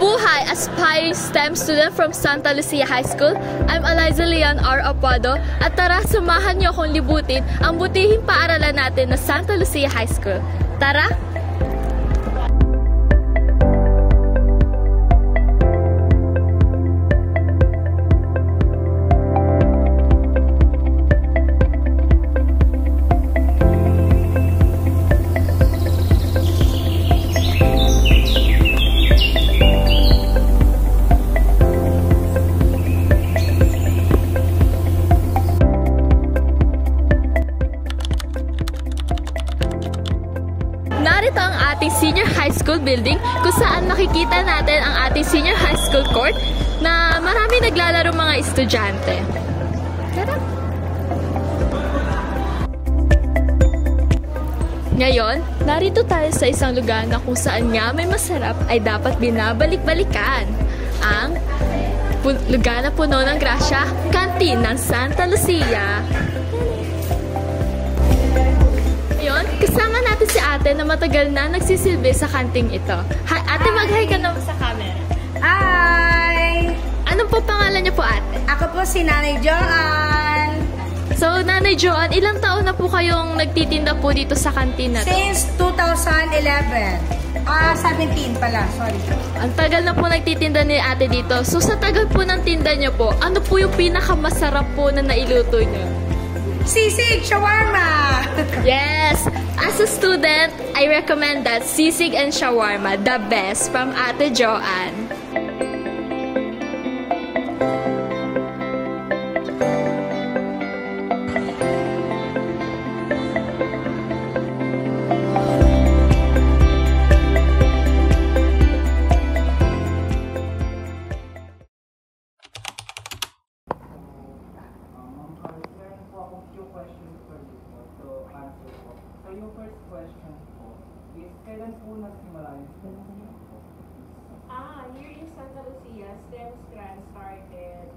Mabuhay! Aspiring STEM student from Santa Lucia High School, I'm Eliza Leon R. Apado at tara samahan niyo akong libutin ang butihing paaralan natin na Santa Lucia High School. Tara! Narito ang ating senior high school building kung saan makikita natin ang ating senior high school court na marami naglalaro mga estudyante. Tara! Ngayon, narito tayo sa isang lugar na kung saan nga may masarap ay dapat binabalik-balikan. Ang lugar na puno ng grasya, kantin ng Santa Lucia. Ngayon, kasama natin si ate na matagal na nagsisilbi sa kanting ito. Ate, mag-hi ka na sa camera. Hi! Anong po pangalan niyo po, ate? Ako po si Nanay Joan. So, Nanay Joan, ilang taon na po kayong nagtitinda po dito sa kantin na to? Since 2011. 17 pala, sorry. Ang tagal na po nagtitinda ni ate dito. So, sa tagal po ng tinda niyo po, ano po yung pinakamasarap po na nailuto niyo? Sisig shawarma! Yes! As a student, I recommend that sisig and shawarma, the best from Ate Joan. Yung first question po is, kailan po nagsimula yung STEM strand po? Here in Santa Lucia, STEM strand started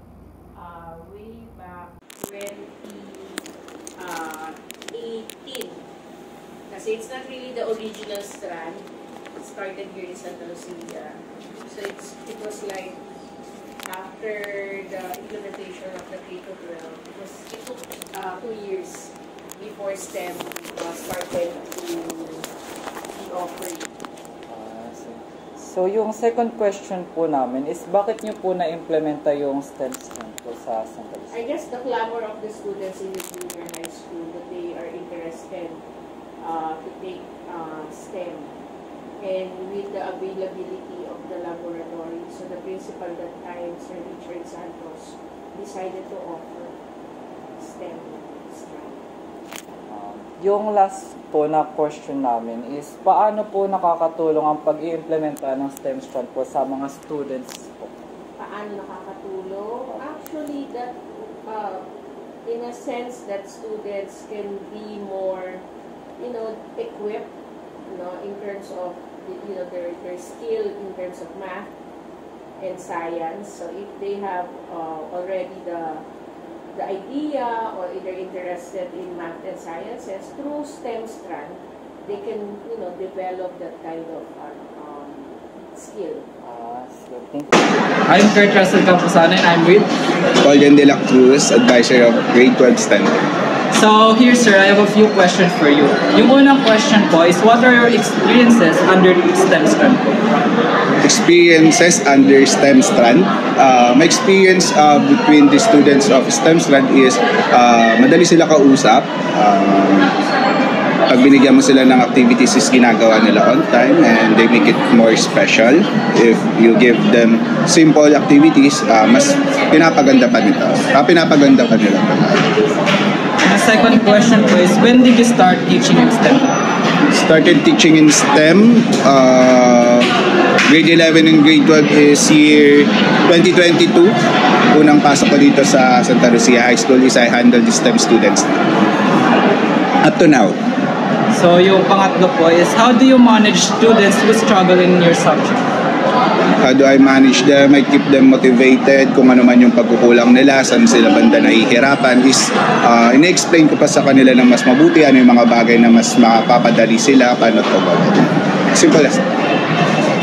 way back 2018. Kasi it's not really the original strand. It started here in Santa Lucia. So it was like after the implementation of the K-12, it took 2 years before STEM started to be offered. So yung second question po namin is, bakit nyo po na-implementa yung STEM strand po sa Santa Lucia? I guess the clamor of the students in the junior high school that they are interested to take STEM, and with the availability of the laboratory, so the principal that time, Sir Richard Santos, decided to offer STEM strand. Yung last po na question namin is, paano po nakakatulong ang pag-i-implementa ng STEM strand po sa mga students po? Paano nakakatulong? Actually, that in a sense that students can be more, equipped, in terms of, their skill in terms of math and science. So if they have already the idea, or either interested in math and sciences, through STEM strand, they can, develop that kind of skill. So thank you. I'm Kurt Russell Camposano, and I'm with Pauljan de la Cruz, advisor of grade 12 STEM. So here, sir, I have a few questions for you. Yung unang question po is, what are your experiences under STEM strand? Experiences under STEM strand. My experience between the students of STEM strand is madali sila kausap. Pag binigyan mo sila ng activities, is ginagawa nila on time, and they make it more special. If you give them simple activities, mas pinapaganda pa nila. Pinapaganda pa nila. The second question po is, when did you start teaching in STEM? Started teaching in STEM, grade 11 and grade 12 is year 2022. Unang pasok ko dito sa Santa Lucia High School is I handle the STEM students up to now. So yung pangatlo po is, how do you manage students who struggle in your subject? How do I manage them? I keep them motivated kung ano man yung pagkukulang nila, saan sila banda nahihirapan, is ina-explain ko pa sa kanila ng mas mabuti, ano yung mga bagay na mas makapapadali sila, paano ito gawin. Simple as that.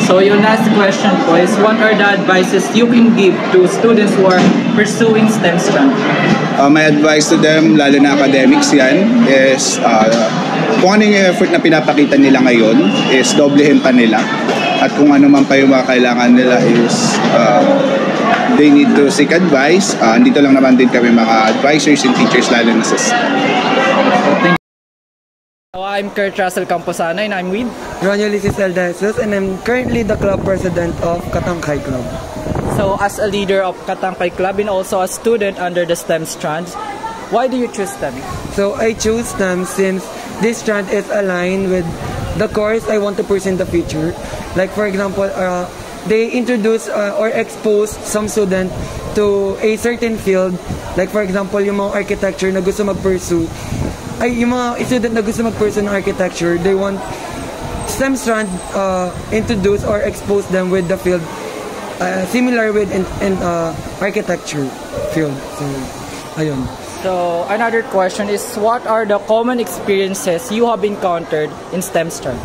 So yung last question po is, what are the advices you can give to students who are pursuing STEM strand? My advice to them, lalo na academics yan, is kung ano yung effort na pinapakita nila ngayon, is doblehin pa nila. At kung ano man pa yung mga kailangan nila is they need to seek advice. Dito lang naman din kami mga advisors and teachers lalo na sa I'm Kurt Russell Camposano and I'm with Ronyo Licisel Jesus, and I'm currently the club president of Katangkay Club. So as a leader of Katangkay Club and also a student under the STEM strands, why do you choose STEM? So I chose STEM since this strand is aligned with the course I want to pursue in the future. Like for example, they introduce or expose some student to a certain field. Like for example, yung mga architecture na gusto mag-pursue, yung mga student na gusto mag-pursue ng architecture, they want STEM strand introduce or expose them with the field similar with in architecture field. So, ayun. So another question is, what are the common experiences you have encountered in STEM strand?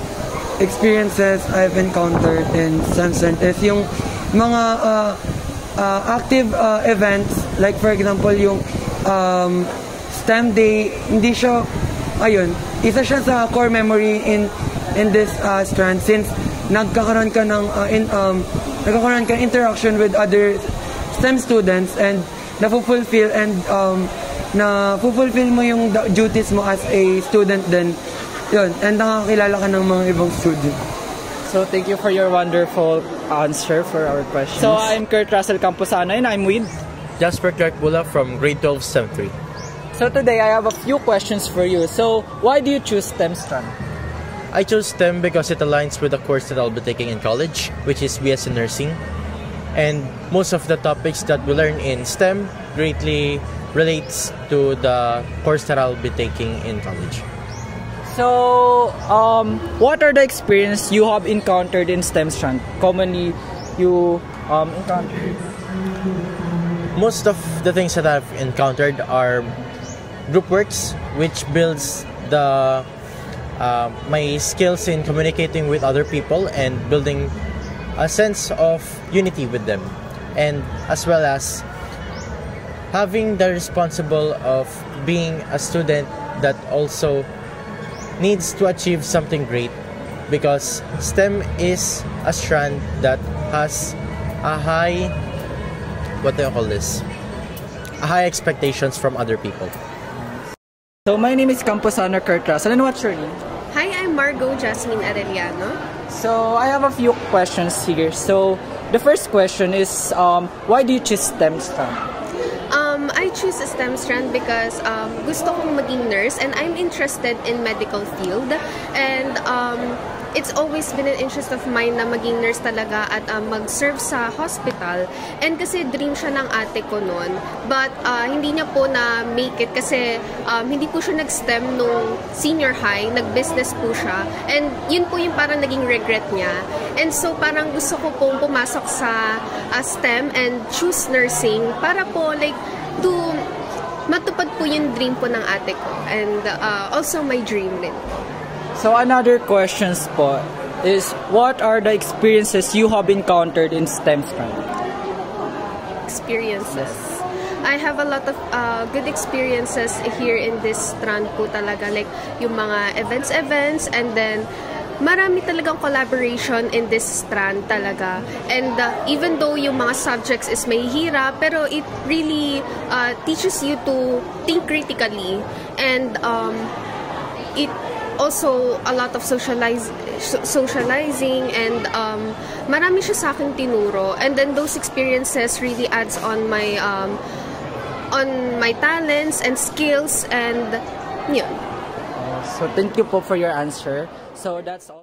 Experiences I've encountered in STEM strand is yung mga active events, like for example yung STEM day. Hindi siya, ayun, isa siya sa core memory in this strand since nagkakaroon ka ng interaction with other STEM students and na-fulfill mo yung duties mo as a student din. Yun, and nakakilala ka ng mga ibang student. So thank you for your wonderful answer for our questions. So I'm Kurt Russell Camposano and I'm with Jasper Clark Bula from grade 12 STEM 3. So today I have a few questions for you. So why do you choose STEM strand? I chose STEM because it aligns with the course that I'll be taking in college, which is BSc Nursing. And most of the topics that we learn in STEM greatly relates to the course that I'll be taking in college. So, what are the experiences you have encountered in STEM strand? Commonly, you encountered? Most of the things that I've encountered are group works, which builds the my skills in communicating with other people and building a sense of unity with them, and as well as having the responsible of being a student that also needs to achieve something great, because STEM is a strand that has a high, a high expectations from other people. So my name is Camposano Kurt Russell, and what's your name? Hi, I'm Margot Jasmine Arellano. So I have a few questions here. So the first question is, why do you choose STEM strand? I choose a STEM strand because gusto kong maging nurse and I'm interested in medical field, and it's always been an interest of mine na maging nurse talaga at mag-serve sa hospital. And kasi dream siya ng ate ko noon, but hindi niya po na make it kasi hindi po siya nag-STEM nung senior high, nag-business po siya. And yun po yung parang naging regret niya. And so parang gusto ko pong pumasok sa STEM and choose nursing para po like to matupad po yung dream po ng ate ko, and also my dream din. So another questions po is, what are the experiences you have encountered in STEM strand? Experiences. I have a lot of good experiences here in this strand po talaga, like yung mga events, and then marami talagang collaboration in this strand talaga. And even though yung mga subjects is mahihirap, pero it really teaches you to think critically, and it also a lot of socializing, and marami siya sa akin tinuro, and then those experiences really adds on my talents and skills, and yun. So thank you po for your answer. So that's all.